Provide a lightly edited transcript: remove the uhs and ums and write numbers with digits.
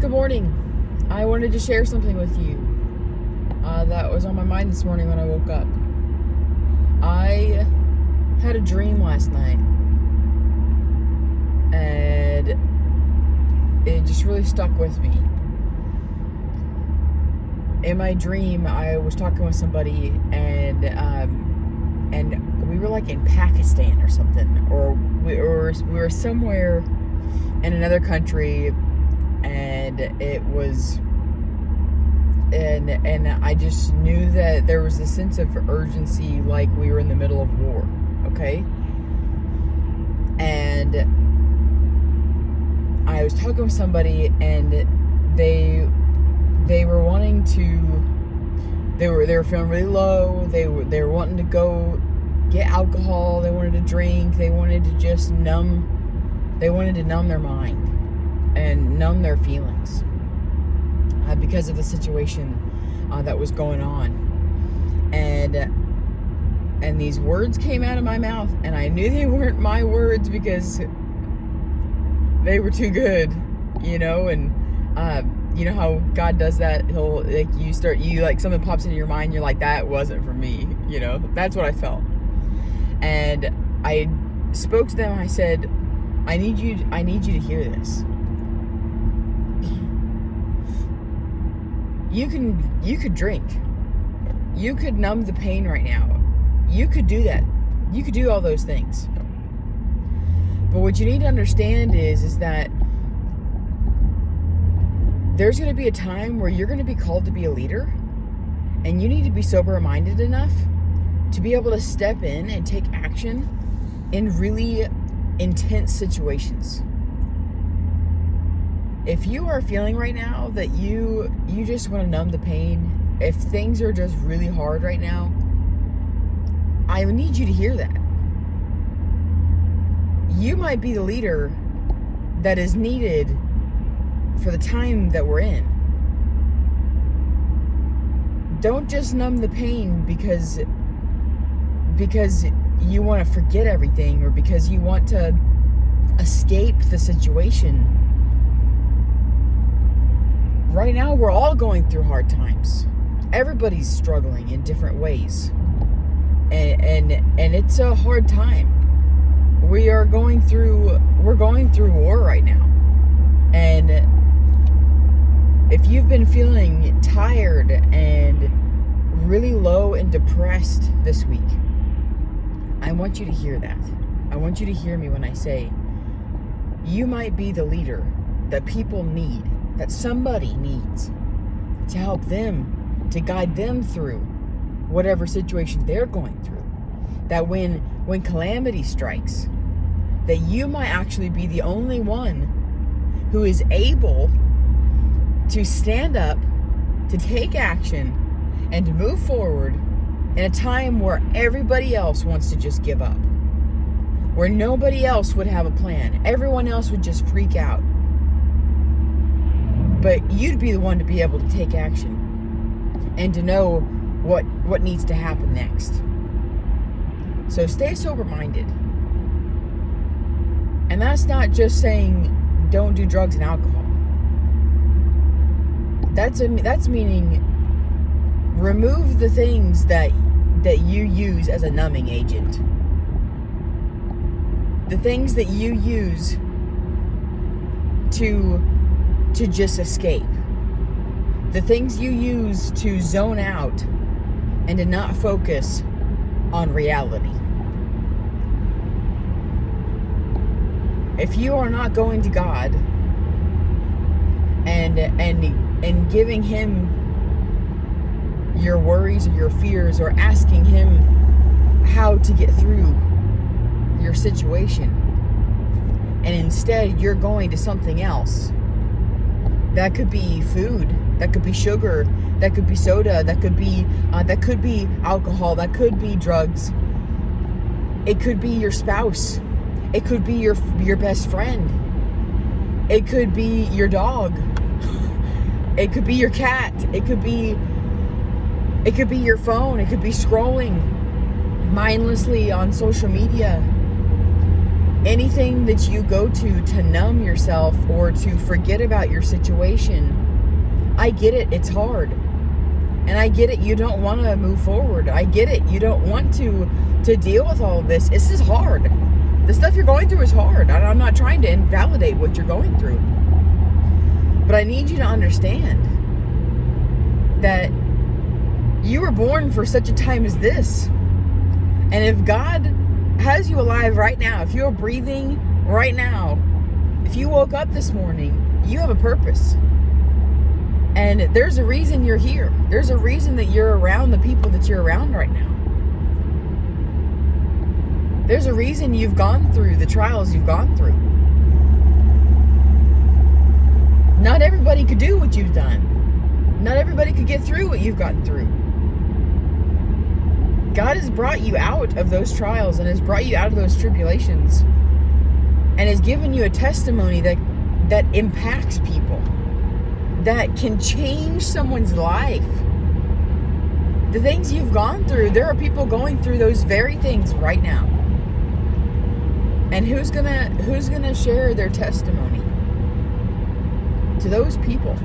Good morning. I wanted to share something with you that was on my mind this morning when I woke up. I had a dream last night, and it just really stuck with me. In my dream, I was talking with somebody, and we were like in Pakistan or something, or we were somewhere in another country. And it was, and I just knew that there was a sense of urgency, like we were in the middle of war, okay? And I was talking with somebody, and they were wanting to, they were feeling really low. They were wanting to go get alcohol. They wanted to drink. They wanted to just numb their mind and numb their feelings because of the situation that was going on. And these words came out of my mouth, and I knew they weren't my words because they were too good, you know. And you know how God does that? He'll like something pops into your mind, you're like, that wasn't for me, you know. That's what I felt. And I spoke to them. I said, I need you to hear this. You could drink. You could numb the pain right now. You could do that. You could do all those things. But what you need to understand is that there's going to be a time where you're going to be called to be a leader, and you need to be sober-minded enough to be able to step in and take action in really intense situations. If you are feeling right now that you just want to numb the pain, if things are just really hard right now, I need you to hear that. You might be the leader that is needed for the time that we're in. Don't just numb the pain because you want to forget everything, or because you want to escape the situation. Right now, we're all going through hard times. Everybody's struggling in different ways. And it's a hard time. We're going through war right now. And if you've been feeling tired and really low and depressed this week, I want you to hear that. I want you to hear me when I say, you might be the leader that people need, that somebody needs to help them, to guide them through whatever situation they're going through. That when calamity strikes, that you might actually be the only one who is able to stand up, to take action, and to move forward in a time where everybody else wants to just give up, where nobody else would have a plan. Everyone else would just freak out. But you'd be the one to be able to take action and to know what needs to happen next. So stay sober-minded. And that's not just saying don't do drugs and alcohol. That's meaning remove the things that you use as a numbing agent. The things that you use to just escape. The things you use to zone out and to not focus on reality. If you are not going to God and giving Him your worries or your fears, or asking Him how to get through your situation, and instead you're going to something else, that could be food, that could be sugar, that could be soda, that could be alcohol, that could be drugs. It could be your spouse. It could be your best friend. It could be your dog. It could be your cat. It could be your phone. It could be scrolling mindlessly on social media. anything that you go to numb yourself or to forget about your situation, I get it. It's hard. And I get it. You don't want to move forward. I get it. You don't want to deal with all of this. This is hard. The stuff you're going through is hard. I'm not trying to invalidate what you're going through. But I need you to understand that you were born for such a time as this. And if God has you alive right now, if you're breathing right now, if you woke up this morning, you have a purpose. And there's a reason you're here. There's a reason that you're around the people that you're around right now. There's a reason you've gone through the trials you've gone through. Not everybody could do what you've done. Not everybody could get through what you've gotten through. God has brought you out of those trials and has brought you out of those tribulations and has given you a testimony that impacts people, that can change someone's life. The things you've gone through, there are people going through those very things right now. And who's gonna share their testimony to those people?